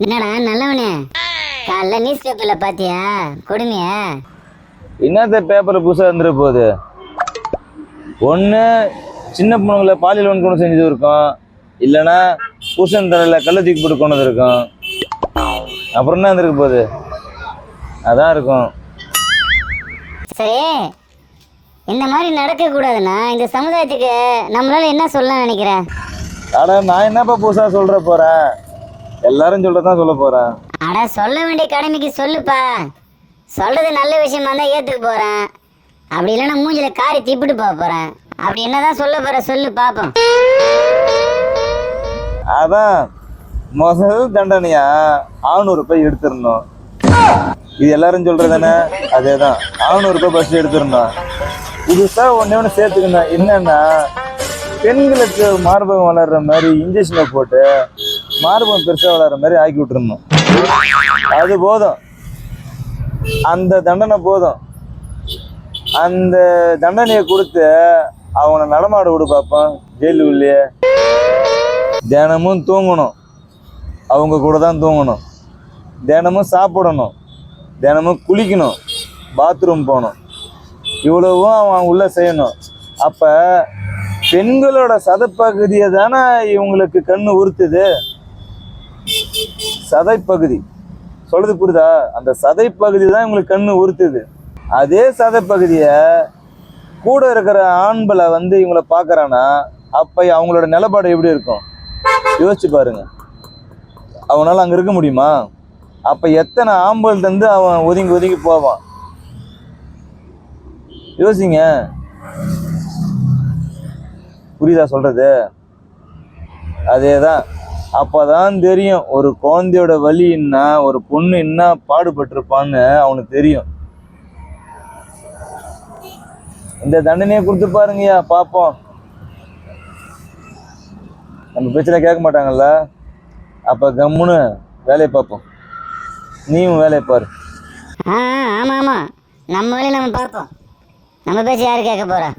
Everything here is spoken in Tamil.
என்னடா நல்லவனே, காலைல நியூஸ் பேப்பர்ல பாத்தியா கொடுமைய? என்னத்த பேப்பர் புதுசாக இருந்துட்டு போகுது. ஒன்று சின்ன பொண்ணுங்களை பாலியல் வன்கொடுமை செஞ்சது இருக்கும், இல்லைன்னா புருஷன் தலையில் கள்ள தூக்கி போட்டு கொண்டது இருக்கும். அப்புறம் என்ன இருந்திருக்கு போகுது? அதான் இருக்கும். சரி, இந்த மாதிரி நடக்க கூடாதுன்னா இந்த சமுதாயத்துக்கு நம்மளால என்ன சொல்ல நினைக்கிறேன்? அட நான் என்னப்பா புதுசாக சொல்ற போறேன், எல்லாரும் சொல்றதான் சொல்ல போறேன். அட சொல்ல வேண்டிய கடமைக்கு சொல்லுப்பா. சொல்றது நல்ல விஷயமா இருந்தா ஏத்துக்க போறேன், அப்படி இல்லைன்னா மூஞ்சில காரி திப்பிட்டு போக போறேன். அப்படி என்னதான் சொல்ல போற சொல்லு பாப்போம். அதான் முதல் தண்டனையா 600 ரூபாய் எடுத்துடணும். இது எல்லாரும் சொல்றதானே, அதேதான் 600 ரூபாய் பஸ் எடுத்துடணும். புதுசா ஒண்ணு சேர்த்துக்கணும். என்னன்னா, பெண்களுக்கு மார்பகம் வளர்ற மாதிரி இன்ஜெக்ஷனை போட்டு மார்பகம் பெருசா வளர்ற மாதிரி ஆக்கி விட்டுருணும். அது போதும், அந்த தண்டனை போதும். அந்த தண்டனையை கொடுத்து அவனை நடமாட விடு பார்ப்போம் ஜெயிலுக்குள்ளேயே. தினமும் தூங்கணும், அவங்க கூட தான் தூங்கணும். தினமும் சாப்பிடணும், தினமும் குளிக்கணும், பாத்ரூம் போகணும். இவ்வளவும் அவன் உள்ள செய்யணும். அப்போ பெண்களோட சதைப்பகுதியை தானே இவங்களுக்கு கண்ணு உறுத்துது. சதைப்பகுதி சொல்றது புரியுதா? அந்த சதைப்பகுதி தான் இவங்களுக்கு கண்ணு உறுத்துது. அதே சதைப்பகுதியை கூட இருக்கிற ஆண்களை இவங்களை பார்க்கறானா, அப்போ அவங்களோட நிலப்பாடு எப்படி இருக்கும் யோசிச்சு பாருங்க. அவனால அங்கே இருக்க முடியுமா? அப்போ எத்தனை ஆம்பல் தந்து அவன் ஒதுங்கி ஒதுங்கி போவான் யோசிங்க. புரியுதா சொல்றது? அதேதான். அப்பதான் தெரியும் ஒரு குழந்தையோட வலி என்ன, ஒரு பொண்ணு என்ன பாடுபட்டிருப்பான்னு அவனுக்கு தெரியும். இந்த தண்டனையை கொடுத்து பாருங்கய்யா பார்ப்போம். நம்ம பிரச்சனை கேட்க மாட்டாங்கல்ல, அப்ப கம்முன்னு வேலையை பார்ப்போம். நீயும் வேலையை பாரு. ஆமா ஆமா, நம்ம வேலையை நம்ம பார்ப்போம். நம்ம பேச்சு யாரு கேட்க போறா?